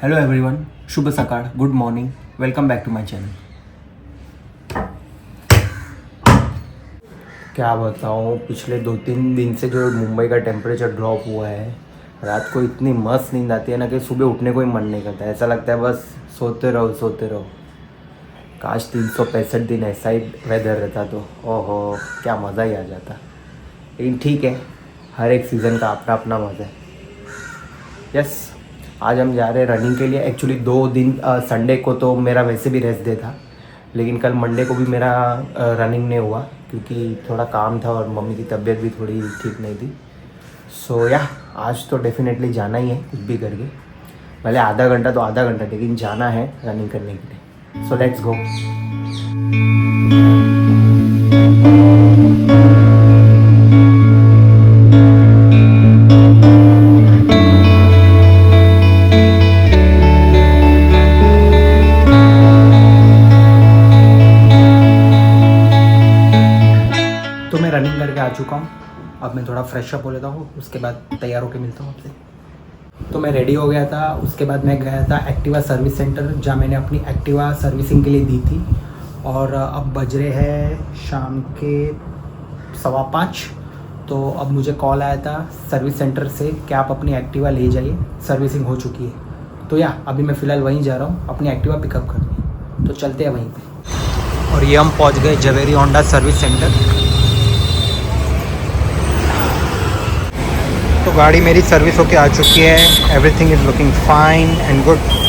Hello everyone, शुभ सकाळ, good morning, welcome back to my channel. क्या बताऊँ, पिछले 2-3 दिन से जो मुंबई का टेम्परेचर ड्रॉप हुआ है, रात को इतनी मस्त नींद आती है ना कि सुबह उठने को ही मन नहीं करता। ऐसा लगता है बस सोते रहो। काश 365 दिन ऐसा ही वेदर रहता तो ओहो क्या मज़ा ही आ जाता। लेकिन ठीक है, हर एक सीज़न का अपना अपना मज़ा है। यस, आज हम जा रहे हैं रनिंग के लिए। एक्चुअली 2 दिन संडे को तो मेरा वैसे भी रेस्ट डे था, लेकिन कल मंडे को भी मेरा रनिंग नहीं हुआ क्योंकि थोड़ा काम था और मम्मी की तबीयत भी थोड़ी ठीक नहीं थी। सो या आज तो डेफिनेटली जाना ही है, कुछ भी करके, भले आधा घंटा तो आधा घंटा, लेकिन जाना है रनिंग करने के लिए। So let's go. तो मैं रनिंग करके आ चुका हूँ। अब मैं थोड़ा फ्रेश अप हो लेता हूँ, उसके बाद तैयार होकर मिलता हूँ आपसे। तो मैं रेडी हो गया था, उसके बाद मैं गया था एक्टिवा सर्विस सेंटर, जहाँ मैंने अपनी एक्टिवा सर्विसिंग के लिए दी थी। और अब बज रहे हैं शाम के 5:15। तो अब मुझे कॉल आया था सर्विस सेंटर से कि आप अपनी एक्टिवा ले जाइए, सर्विसिंग हो चुकी है। तो या अभी मैं फ़िलहाल वहीं जा रहा हूँ अपनी एक्टिवा पिकअप करने। तो चलते हैं वहीं पे। और ये हम पहुँच गए जवेरी होंडा सर्विस सेंटर। तो गाड़ी मेरी सर्विस होके आ चुकी है। Everything is looking fine and good.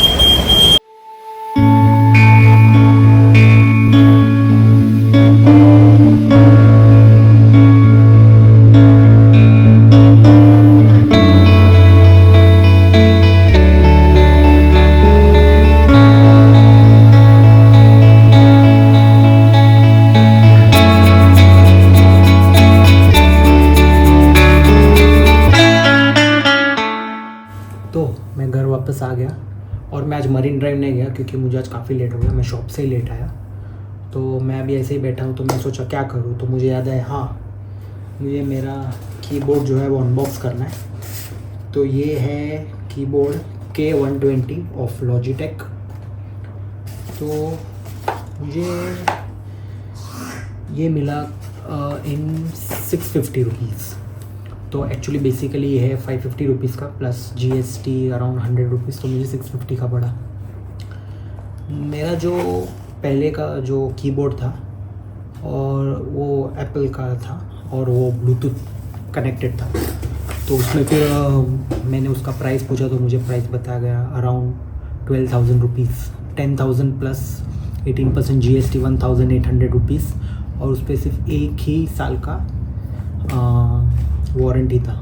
तो मैं घर वापस आ गया और मैं आज मरीन ड्राइव नहीं गया क्योंकि मुझे आज काफ़ी लेट हो गया। मैं शॉप से ही लेट आया। तो मैं अभी ऐसे ही बैठा हूँ, तो मैं सोचा क्या करूँ, तो मुझे याद आया हाँ, मुझे मेरा कीबोर्ड जो है वो अनबॉक्स करना है। तो ये है कीबोर्ड K120 ऑफ लॉजिटेक। तो मुझे ये मिला इन 650 रुपीज़। तो एक्चुअली बेसिकली ये है 550 रुपीज़ का प्लस GST अराउंड 100 रुपीज़, तो मुझे 650 का पड़ा। मेरा जो पहले का जो कीबोर्ड था और वो एप्पल का था और वो ब्लूटूथ कनेक्टेड था। तो उसमें फिर मैंने उसका प्राइस पूछा तो मुझे प्राइस बताया गया around 12,000 rupees, 10,000 plus 18% GST 1,800 rupees. और उस पर सिर्फ एक ही साल का वारंटी था।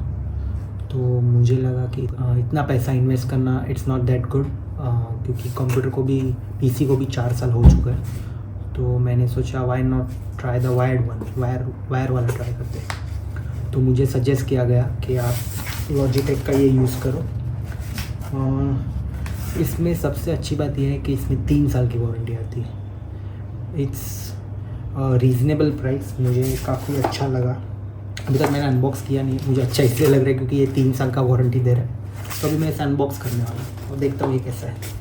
तो मुझे लगा कि इतना पैसा इन्वेस्ट करना इट्स नॉट दैट गुड, क्योंकि कंप्यूटर को भी PC को भी 4 साल हो चुका है। तो मैंने सोचा why not try the wired one, wire वाला ट्राई करते हैं। तो मुझे सजेस्ट किया गया कि आप लॉजिटेक का ये यूज़ करो। इसमें सबसे अच्छी बात यह है कि इसमें 3 साल की वारंटी आती है। इट्स रीज़नेबल प्राइस, मुझे काफ़ी अच्छा लगा। अभी तक मैंने अनबॉक्स किया नहीं, मुझे अच्छा इसलिए लग रहा है क्योंकि ये 3 साल का वारंटी दे रहा है। तो अभी मैं इसे अनबॉक्स करने वाला हूँ और देखता हूँ ये कैसा है।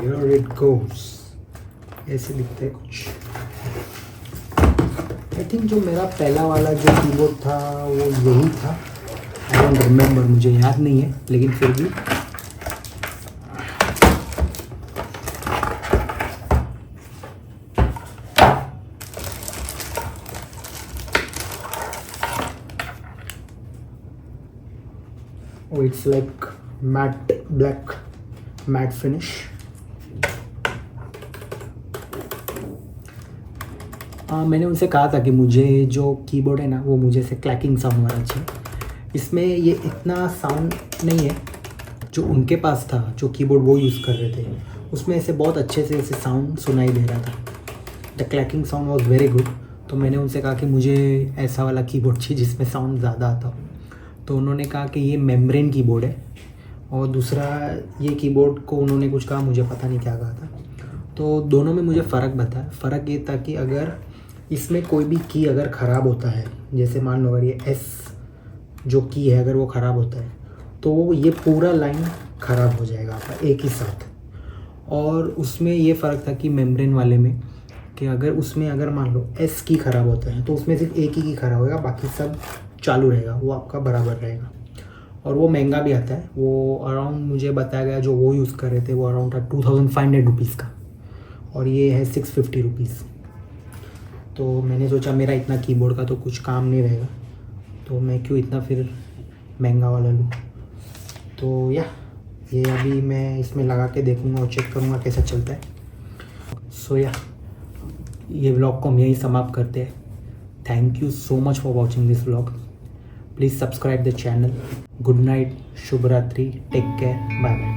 Here it goes, ऐसे दिखते हैं कुछ। आई थिंक जो मेरा पहला वाला जो कीबोर्ड था वो यही था। आई डोंट रिमेम्बर, मुझे याद नहीं है, लेकिन फिर भी oh, it's like matte black matte finish। मैंने उनसे कहा था कि मुझे जो कीबोर्ड है ना वो मुझे से क्लैकिंग साउंड वाला चाहिए, इसमें ये इतना साउंड नहीं है जो उनके पास था, जो कीबोर्ड वो यूज़ कर रहे थे, उसमें ऐसे बहुत अच्छे से ऐसे साउंड सुनाई दे रहा था। The clacking sound was very good. तो मैंने उनसे कहा कि मुझे ऐसा वाला कीबोर्ड चाहिए जिसमें साउंड ज़्यादा आता हो। तो उन्होंने कहा कि ये मेम्ब्रेन कीबोर्ड है, और दूसरा ये कीबोर्ड को उन्होंने कुछ कहा, मुझे पता नहीं क्या कहा था। तो दोनों में मुझे फ़र्क बताया। फ़र्क ये था कि अगर इसमें कोई भी की अगर ख़राब होता है, जैसे मान लो अगर ये एस जो की है अगर वो ख़राब होता है, तो वो ये पूरा लाइन ख़राब हो जाएगा आपका एक ही साथ। और उसमें ये फ़र्क था कि मेम्ब्रेन वाले में कि अगर उसमें अगर मान लो एस की ख़राब होता है तो उसमें सिर्फ एक ही की ख़राब होगा, बाकी सब चालू रहेगा, वो आपका बराबर रहेगा। और वो महंगा भी आता है। वो अराउंड मुझे बताया गया जो वो यूज़ कर रहे थे वो अराउंड था 2500 रुपीज़ का, और ये है 650 रुपीज़। तो मैंने सोचा मेरा इतना कीबोर्ड का तो कुछ काम नहीं रहेगा, तो मैं क्यों इतना फिर महंगा वाला लूँ। तो या ये अभी मैं इसमें लगा के देखूँगा और चेक करूँगा कैसा चलता है। सो या ये व्लॉग को हम यहीं समाप्त करते हैं। Thank you so much for watching this vlog. Please subscribe the channel. Good night, शुभ रात्रि, टेक केयर, बाय बाय।